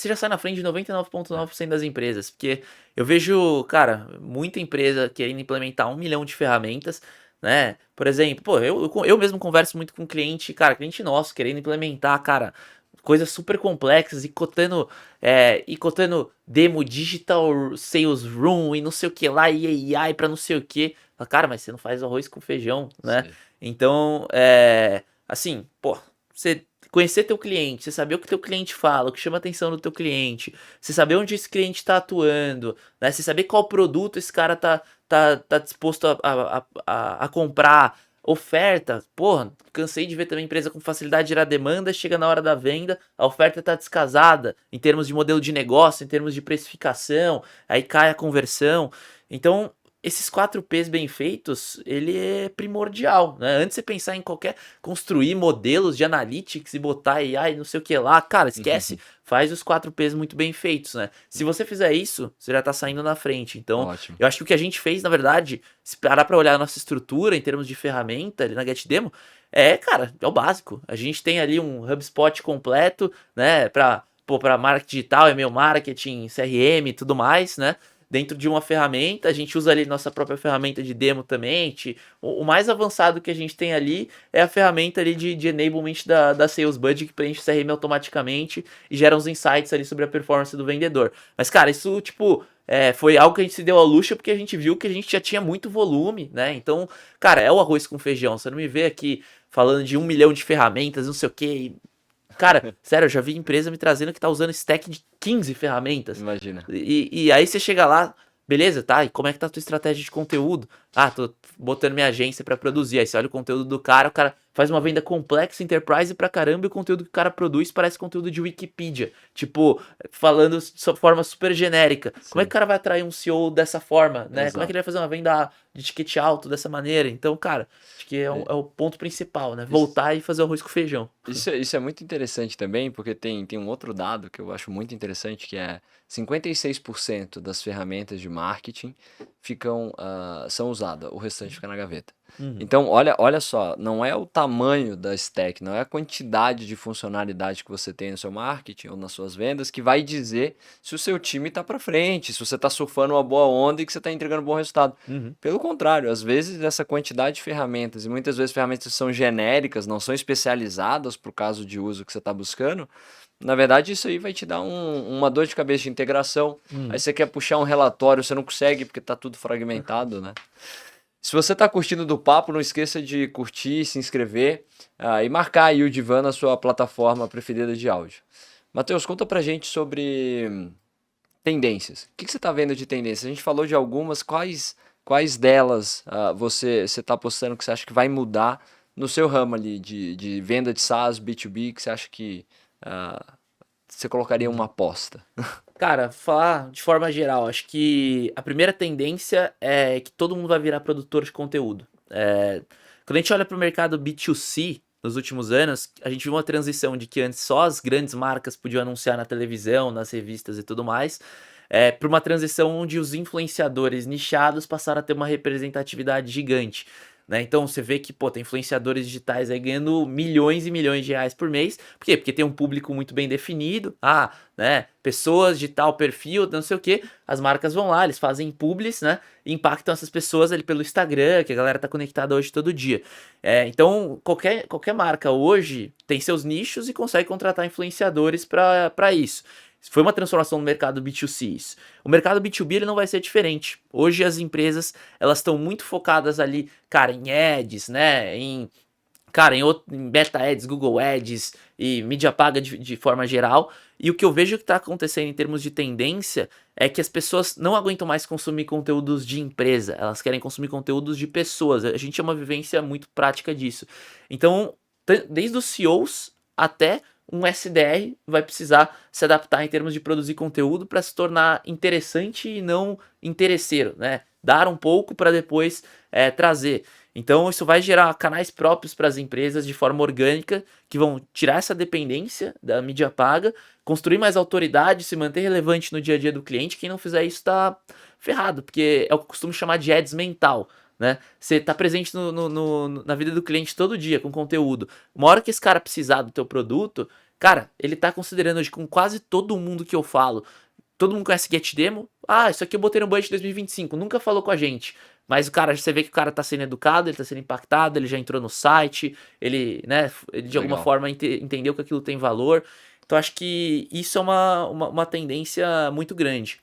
já sai na frente de 99,9% das empresas. Porque eu vejo, cara, muita empresa querendo implementar 1 milhão de ferramentas, né? Por exemplo, pô, eu mesmo converso muito com cliente, cara, cliente nosso, querendo implementar, cara, coisas super complexas e cotando demo digital sales room e não sei o que lá, e AI pra não sei o que. Cara, mas você não faz arroz com feijão, né? Sim. Então, assim, pô, você conhecer teu cliente, você saber o que teu cliente fala, o que chama a atenção do teu cliente, você saber onde esse cliente está atuando, né? Você saber qual produto esse cara tá disposto a comprar, oferta, porra, cansei de ver também empresa com facilidade de gerar demanda, chega na hora da venda, a oferta tá descasada em termos de modelo de negócio, em termos de precificação, aí cai a conversão. Então, esses 4 P's bem feitos, ele é primordial, né? Antes de você pensar em construir modelos de analytics e botar AI, não sei o que lá, cara, esquece, faz os 4 P's muito bem feitos, né? Se você fizer isso, você já tá saindo na frente. Então, Ótimo. eu acho que o que a gente fez, na verdade, se parar pra olhar a nossa estrutura em termos de ferramenta ali na GetDemo, cara, é o básico. A gente tem ali um HubSpot completo, né, pra marketing digital, e-mail marketing, CRM e tudo mais, né? Dentro de uma ferramenta, a gente usa ali nossa própria ferramenta de demo também. O mais avançado que a gente tem ali é a ferramenta ali de enablement da Sales Buddy, que preenche o CRM automaticamente e gera uns insights ali sobre a performance do vendedor. Mas, cara, isso, tipo, foi algo que a gente se deu ao luxo porque a gente viu que a gente já tinha muito volume, né? Então, cara, é o arroz com feijão. Você não me vê aqui falando de 1 milhão de ferramentas, não sei o quê. Cara, sério, eu já vi empresa me trazendo que tá usando stack de 15 ferramentas. Imagina. E aí você chega lá, beleza, tá? E como é que tá a tua estratégia de conteúdo? Ah, tô botando minha agência pra produzir. Aí você olha o conteúdo do cara, o cara faz uma venda complexa, enterprise pra caramba, e o conteúdo que o cara produz parece conteúdo de Wikipedia. Tipo, falando de forma super genérica. Como é que o cara vai atrair um CEO dessa forma, né? Como é que ele vai fazer uma venda de ticket alto dessa maneira? Então, cara, acho que é o ponto principal, né? Voltar e fazer o arroz com feijão. Isso é muito interessante também, porque tem um outro dado que eu acho muito interessante, que é 56% das ferramentas de marketing são usadas, o restante fica na gaveta. Então, olha só, não é o tamanho da stack, não é a quantidade de funcionalidade que você tem no seu marketing ou nas suas vendas que vai dizer se o seu time está para frente, se você está surfando uma boa onda e que você está entregando um bom resultado. Pelo contrário, às vezes essa quantidade de ferramentas, e muitas vezes ferramentas são genéricas, não são especializadas para o caso de uso que você está buscando, na verdade isso aí vai te dar uma dor de cabeça de integração. Aí você quer puxar um relatório, você não consegue porque está tudo fragmentado, né? Se você está curtindo do papo, não esqueça de curtir, se inscrever e marcar aí o Divan na sua plataforma preferida de áudio. Matheus, conta pra gente sobre tendências. O que você está vendo de tendências? A gente falou de algumas, quais delas você está apostando que você acha que vai mudar no seu ramo ali de venda de SaaS, B2B, que você acha que você colocaria uma aposta? Cara, falar de forma geral, acho que a primeira tendência é que todo mundo vai virar produtor de conteúdo. Quando a gente olha para o mercado B2C nos últimos anos, a gente viu uma transição de que antes só as grandes marcas podiam anunciar na televisão, nas revistas e tudo mais, para uma transição onde os influenciadores nichados passaram a ter uma representatividade gigante. Né? Então você vê que tem influenciadores digitais aí ganhando milhões e milhões de reais por mês. Por quê? Porque tem um público muito bem definido. Né? Pessoas de tal perfil, não sei o que. As marcas vão lá, eles fazem publis, né? E impactam essas pessoas ali pelo Instagram, que a galera tá conectada hoje todo dia. Então, qualquer marca hoje tem seus nichos e consegue contratar influenciadores para isso. Foi uma transformação no mercado B2C isso. O mercado B2B ele não vai ser diferente. Hoje as empresas elas estão muito focadas ali, cara, em ads, né? Em Beta Ads, Google Ads e mídia paga de forma geral. E o que eu vejo que está acontecendo em termos de tendência é que as pessoas não aguentam mais consumir conteúdos de empresa, elas querem consumir conteúdos de pessoas. A gente é uma vivência muito prática disso. Então, desde os CEOs até um SDR vai precisar se adaptar em termos de produzir conteúdo para se tornar interessante e não interesseiro, né? Dar um pouco para depois trazer. Então, isso vai gerar canais próprios para as empresas de forma orgânica, que vão tirar essa dependência da mídia paga, construir mais autoridade, se manter relevante no dia a dia do cliente. Quem não fizer isso está ferrado, porque é o que eu costumo chamar de ads mental. Né? Você está presente na vida do cliente todo dia com conteúdo. Uma hora que esse cara precisar do teu produto, cara, ele está considerando hoje com quase todo mundo que eu falo. Todo mundo conhece GetDemo. Ah, isso aqui eu botei no budget 2025. Nunca falou com a gente. Mas o cara, você vê que o cara tá sendo educado, ele tá sendo impactado, ele já entrou no site, ele, né, ele de alguma forma entendeu que aquilo tem valor. Então acho que isso é uma tendência muito grande.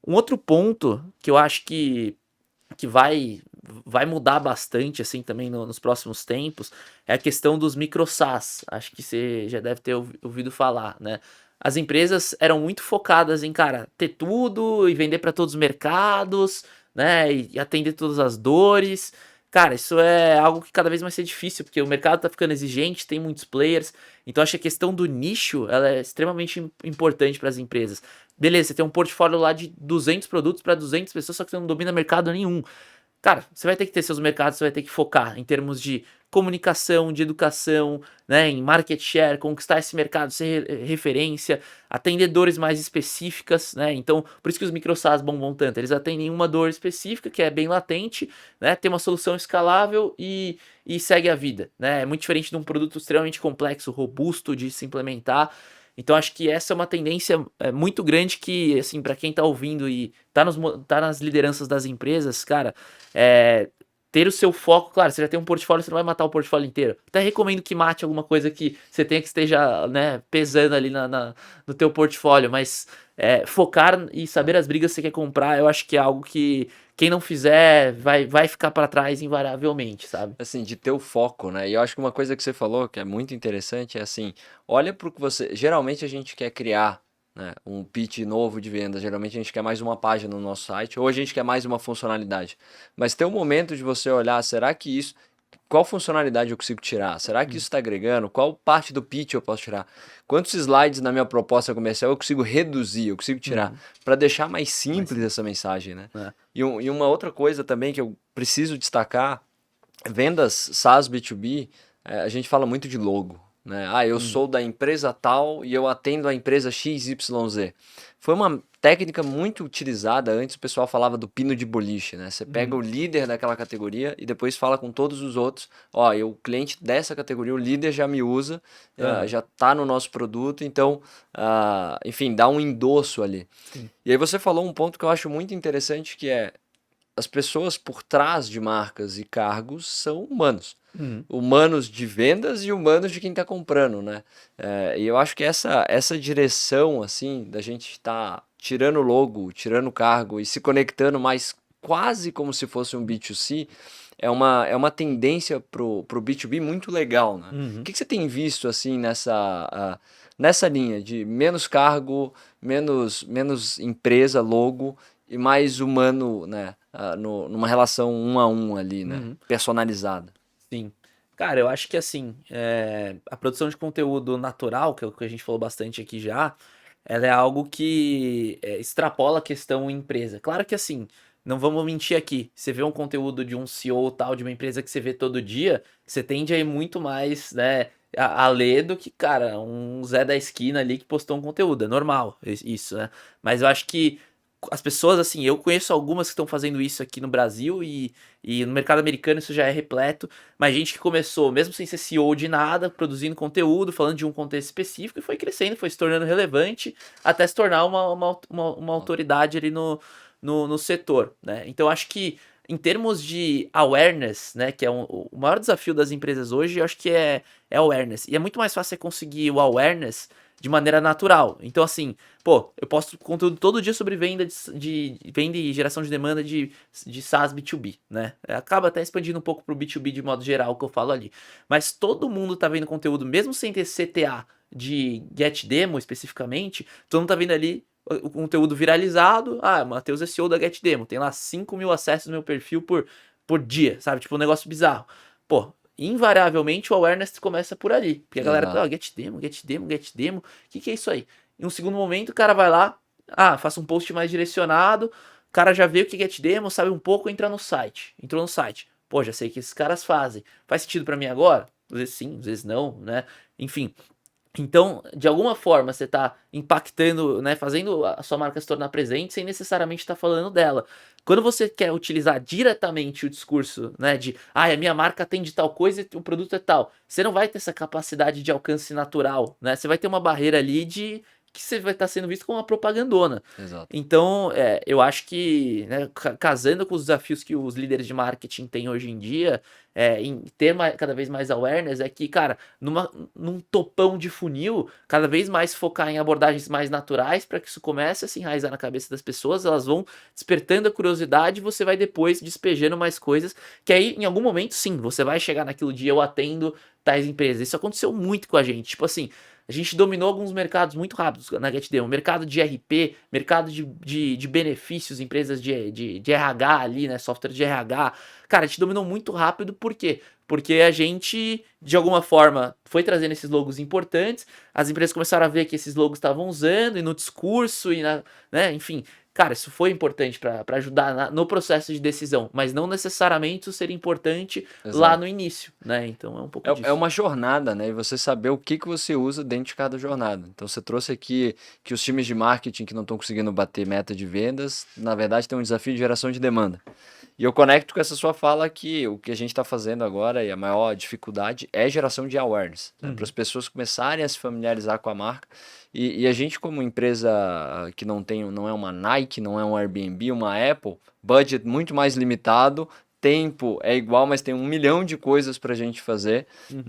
Um outro ponto que eu acho que vai mudar bastante assim também nos próximos tempos é a questão dos micro SaaS. Acho que você já deve ter ouvido falar, né? As empresas eram muito focadas em, cara, ter tudo e vender para todos os mercados, né? E atender todas as dores. Cara, isso é algo que cada vez vai ser difícil, porque o mercado tá ficando exigente, tem muitos players. Então acho que a questão do nicho, ela é extremamente importante para as empresas. Beleza, você tem um portfólio lá de 200 produtos para 200 pessoas, só que você não domina mercado nenhum. Cara, você vai ter que ter seus mercados, você vai ter que focar em termos de comunicação, de educação, né, em market share, conquistar esse mercado, ser referência, atender dores mais específicas, né? Então, por isso que os micro SaaS bombam tanto. Eles atendem uma dor específica que é bem latente, né? Tem uma solução escalável e segue a vida, né? É muito diferente de um produto extremamente complexo, robusto de se implementar. Então acho que essa é uma tendência muito grande que, assim, para quem tá ouvindo e tá nas lideranças das empresas, cara, ter o seu foco, claro, você já tem um portfólio, você não vai matar o portfólio inteiro. Até recomendo que mate alguma coisa que você tenha que esteja, né, pesando ali no teu portfólio, mas focar e saber as brigas que você quer comprar, eu acho que é algo que quem não fizer vai ficar para trás invariavelmente, sabe? Assim, de ter o foco, né? E eu acho que uma coisa que você falou que é muito interessante é assim, olha pro que você... Geralmente a gente quer criar, né, um pitch novo de venda, geralmente a gente quer mais uma página no nosso site, ou a gente quer mais uma funcionalidade. Mas tem um momento de você olhar, será que isso... Qual funcionalidade eu consigo tirar? Será que isso está agregando? Qual parte do pitch eu posso tirar? Quantos slides na minha proposta comercial eu consigo reduzir, eu consigo tirar, para deixar mais simples essa mensagem, né? E uma outra coisa também que eu preciso destacar, vendas SaaS B2B, a gente fala muito de logo, né? Ah, eu sou da empresa tal e eu atendo a empresa XYZ. Foi uma técnica muito utilizada antes, o pessoal falava do pino de boliche, né? Você pega o líder daquela categoria e depois fala com todos os outros, ó, o cliente dessa categoria, o líder já me usa, já tá no nosso produto, então, enfim, dá um endosso ali. E aí você falou um ponto que eu acho muito interessante, que é as pessoas por trás de marcas e cargos são humanos. Humanos de vendas e humanos de quem está comprando, né? E eu acho que essa direção, assim, da gente estar tirando logo, tirando cargo e se conectando mais quase como se fosse um B2C, é uma tendência pro B2B muito legal, né? O que você tem visto, assim, nessa linha de menos cargo, menos empresa, logo e mais humano, né? Numa relação um a um ali, né? Personalizada. Sim. Cara, eu acho que assim, a produção de conteúdo natural, que é o que a gente falou bastante aqui já, ela é algo que extrapola a questão empresa. Claro que assim, não vamos mentir aqui. Você vê um conteúdo de um CEO tal, de uma empresa que você vê todo dia, você tende a ir muito mais, né, a ler do que, cara, um Zé da esquina ali que postou um conteúdo. É normal isso, né? Mas eu acho que as pessoas, assim, eu conheço algumas que estão fazendo isso aqui no Brasil e no mercado americano isso já é repleto, mas gente que começou, mesmo sem ser CEO de nada, produzindo conteúdo, falando de um contexto específico e foi crescendo, foi se tornando relevante até se tornar uma autoridade ali no setor, né? Então acho que em termos de awareness, né, que é o maior desafio das empresas hoje, eu acho que é awareness. E é muito mais fácil você conseguir o awareness de maneira natural. Então, assim, pô, eu posto conteúdo todo dia sobre venda venda e geração de demanda de SaaS B2B, né? Acaba até expandindo um pouco pro B2B de modo geral, que eu falo ali. Mas todo mundo tá vendo conteúdo, mesmo sem ter CTA de GetDemo especificamente, todo mundo tá vendo ali o conteúdo viralizado. Ah, Matheus é CEO da GetDemo, tem lá 5 mil acessos no meu perfil por dia, sabe? Tipo, um negócio bizarro. Pô, invariavelmente o awareness começa por ali. Porque a galera, Exato. GetDemo, GetDemo, GetDemo, o que é isso aí? Em um segundo momento, o cara vai lá, faça um post mais direcionado, o cara já vê o que é GetDemo, sabe um pouco, entra no site. Entrou no site. Pô, já sei o que esses caras fazem. Faz sentido para mim agora? Às vezes sim, às vezes não, né? Enfim, então, de alguma forma, você está impactando, né, fazendo a sua marca se tornar presente sem necessariamente estar falando dela. Quando você quer utilizar diretamente o discurso, né, de, a minha marca tem de tal coisa e o produto é tal, você não vai ter essa capacidade de alcance natural, né? Você vai ter uma barreira ali de que você vai estar sendo visto como uma propagandona. Exato. Então, eu acho que, né, casando com os desafios que os líderes de marketing têm hoje em dia, em ter cada vez mais awareness, é que, cara, num topão de funil, cada vez mais focar em abordagens mais naturais para que isso comece a se enraizar na cabeça das pessoas, elas vão despertando a curiosidade e você vai depois despejando mais coisas, que aí, em algum momento, sim, você vai chegar naquilo de eu atendo tais empresas. Isso aconteceu muito com a gente. Tipo assim, a gente dominou alguns mercados muito rápidos na GetDemo. Mercado de RP, mercado de benefícios, empresas de RH ali, né? Software de RH. Cara, a gente dominou muito rápido, por quê? Porque a gente, de alguma forma, foi trazendo esses logos importantes, as empresas começaram a ver que esses logos estavam usando, e no discurso, né? Enfim, cara, isso foi importante para ajudar no processo de decisão, mas não necessariamente isso seria importante lá Exato. no início, né? Então é um pouco É disso. uma jornada, né? E você saber o que você usa dentro de cada jornada. Então você trouxe aqui que os times de marketing que não estão conseguindo bater meta de vendas, na verdade tem um desafio de geração de demanda. E eu conecto com essa sua fala que o que a gente está fazendo agora e a maior dificuldade é geração de awareness, né? Para as pessoas começarem a se familiarizar com a marca. E a gente, como empresa que não é uma Nike, não é um Airbnb, uma Apple, budget muito mais limitado, tempo é igual, mas tem 1 milhão de coisas para a gente fazer. Uhum.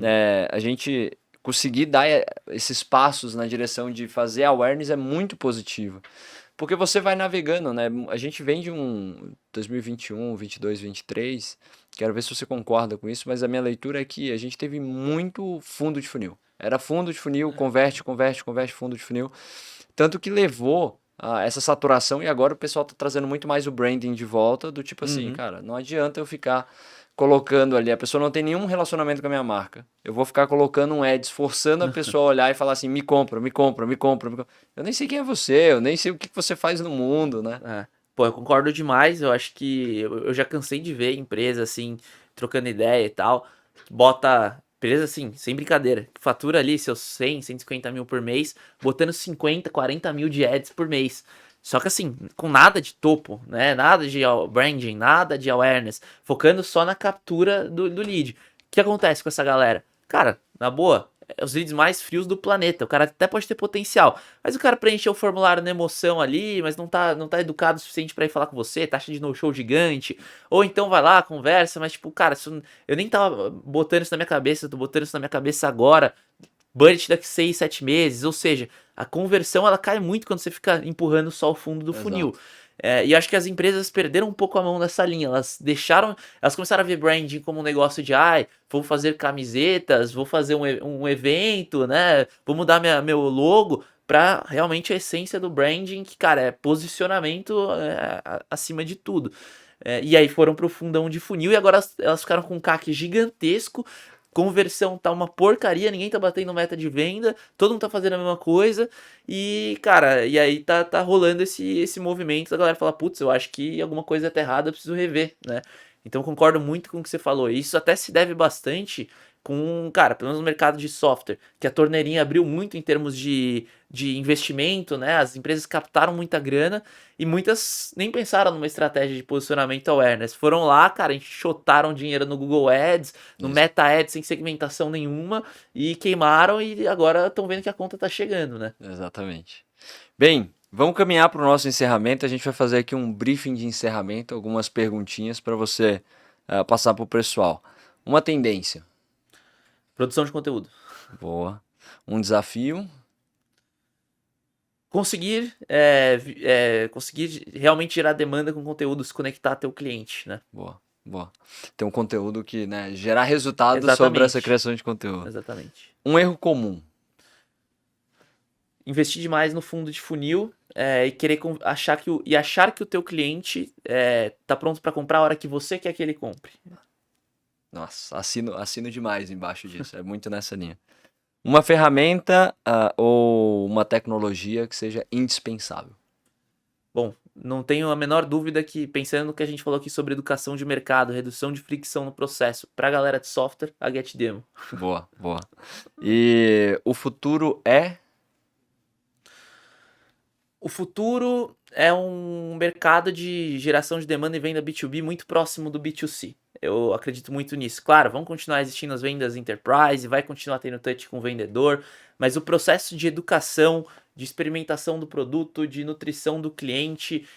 A gente conseguir dar esses passos na direção de fazer awareness é muito positivo. Porque você vai navegando, né? A gente vem de um 2021, 22, 23. Quero ver se você concorda com isso, mas a minha leitura é que a gente teve muito fundo de funil. Era fundo de funil, converte, converte, converte, fundo de funil. Tanto que levou a essa saturação e agora o pessoal tá trazendo muito mais o branding de volta, do tipo assim, Uhum. cara, não adianta eu ficar colocando ali, a pessoa não tem nenhum relacionamento com a minha marca. Eu vou ficar colocando um ads, forçando a pessoa a olhar e falar assim, me compra, me compra, me compra, me compra. Eu nem sei quem é você, eu nem sei o que você faz no mundo, né? É. Pô, eu concordo demais. Eu acho que eu já cansei de ver empresa assim, trocando ideia e tal. Bota, empresa assim, sem brincadeira, que fatura ali seus 100, 150 mil por mês, botando 50, 40 mil de ads por mês. Só que assim, com nada de topo, né? Nada de branding, nada de awareness, focando só na captura do lead. O que acontece com essa galera? Cara, na boa, os leads mais frios do planeta. O cara até pode ter potencial, mas o cara preencheu o formulário na emoção ali, mas não tá educado o suficiente pra ir falar com você, taxa de no-show gigante. Ou então vai lá, conversa, mas tipo, cara, eu nem tava botando isso na minha cabeça, eu tô botando isso na minha cabeça agora. Budget daqui 6, 7 meses, ou seja, a conversão ela cai muito quando você fica empurrando só o fundo do funil. Exato. E acho que as empresas perderam um pouco a mão nessa linha. Elas começaram a ver branding como um negócio de, vou fazer camisetas, vou fazer um evento, né? Vou mudar meu logo para realmente a essência do branding, que, cara, é posicionamento acima de tudo. E aí foram pro fundão de funil e agora elas ficaram com um CAC gigantesco. Conversão tá uma porcaria, ninguém tá batendo meta de venda, todo mundo tá fazendo a mesma coisa. E, cara, e aí tá rolando esse movimento da galera falar, putz, eu acho que alguma coisa tá errada, eu preciso rever, né? Então concordo muito com o que você falou. Isso até se deve bastante com, cara, pelo menos no mercado de software, que a torneirinha abriu muito em termos de investimento, né? As empresas captaram muita grana e muitas nem pensaram numa estratégia de posicionamento awareness. Foram lá, cara, enxotaram dinheiro no Google Ads, no Isso. Meta Ads sem segmentação nenhuma e queimaram e agora estão vendo que a conta tá chegando, né? Exatamente. Bem, vamos caminhar para o nosso encerramento. A gente vai fazer aqui um briefing de encerramento, algumas perguntinhas para você passar para o pessoal. Uma tendência. Produção de conteúdo. Boa. Um desafio. conseguir realmente gerar demanda com conteúdo, se conectar a teu cliente, né? Boa, boa. Ter um conteúdo que, né, gerar resultado sobre essa Exatamente. criação de conteúdo. Exatamente. Um erro comum. Investir demais no fundo de funil e querer achar que o teu cliente tá pronto para comprar a hora que você quer que ele compre. Nossa, assino demais embaixo disso. É muito nessa linha. Uma ferramenta ou uma tecnologia que seja indispensável. Bom, não tenho a menor dúvida que, pensando no que a gente falou aqui sobre educação de mercado, redução de fricção no processo, para a galera de software, a GetDemo. Boa, boa. E o futuro é? O futuro é um mercado de geração de demanda e venda B2B muito próximo do B2C. Eu acredito muito nisso. Claro, vão continuar existindo as vendas enterprise, vai continuar tendo touch com o vendedor, mas o processo de educação, de experimentação do produto, de nutrição do cliente,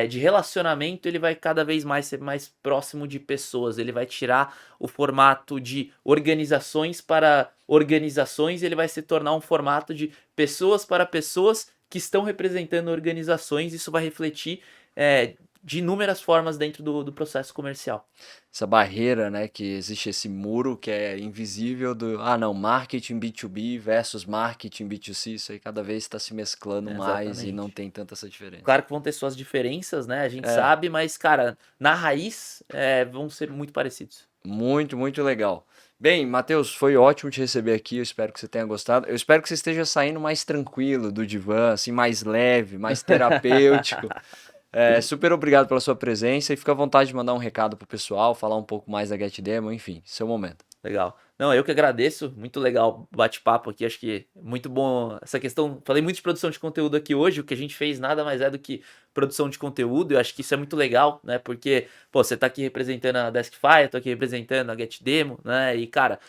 de relacionamento, ele vai cada vez mais ser mais próximo de pessoas. Ele vai tirar o formato de organizações para organizações, ele vai se tornar um formato de pessoas para pessoas que estão representando organizações. Isso vai refletir de inúmeras formas dentro do processo comercial. Essa barreira, né, que existe esse muro que é invisível do, não, marketing B2B versus marketing B2C, isso aí cada vez está se mesclando mais e não tem tanta essa diferença. Claro que vão ter suas diferenças, né, a gente sabe, mas, cara, na raiz vão ser muito parecidos. Muito, muito legal. Bem, Matheus, foi ótimo te receber aqui, eu espero que você tenha gostado. Eu espero que você esteja saindo mais tranquilo do divã, assim, mais leve, mais terapêutico. Super obrigado pela sua presença e fica à vontade de mandar um recado pro pessoal, falar um pouco mais da GetDemo, enfim, seu momento. Legal. Não, eu que agradeço, muito legal o bate-papo aqui, acho que muito bom essa questão. Falei muito de produção de conteúdo aqui hoje, o que a gente fez nada mais é do que produção de conteúdo, eu acho que isso é muito legal, né, porque, pô, você tá aqui representando a Deskfy, eu tô aqui representando a GetDemo, né, e, cara,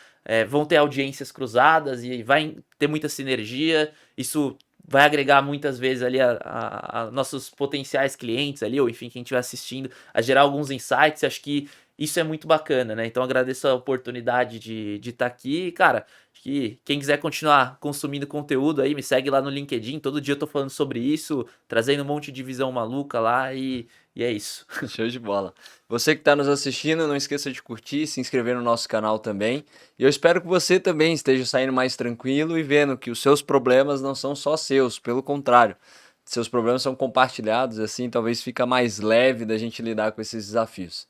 vão ter audiências cruzadas e vai ter muita sinergia, isso vai agregar muitas vezes ali a nossos potenciais clientes ali, ou enfim, quem estiver assistindo, a gerar alguns insights. Acho que isso é muito bacana, né? Então agradeço a oportunidade de estar aqui. Cara, acho que quem quiser continuar consumindo conteúdo aí, me segue lá no LinkedIn. Todo dia eu tô falando sobre isso, trazendo um monte de visão maluca lá e é isso. Show de bola. Você que está nos assistindo, não esqueça de curtir, se inscrever no nosso canal também. E eu espero que você também esteja saindo mais tranquilo e vendo que os seus problemas não são só seus, pelo contrário. Seus problemas são compartilhados, assim talvez fica mais leve da gente lidar com esses desafios.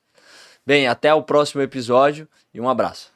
Bem, até o próximo episódio e um abraço.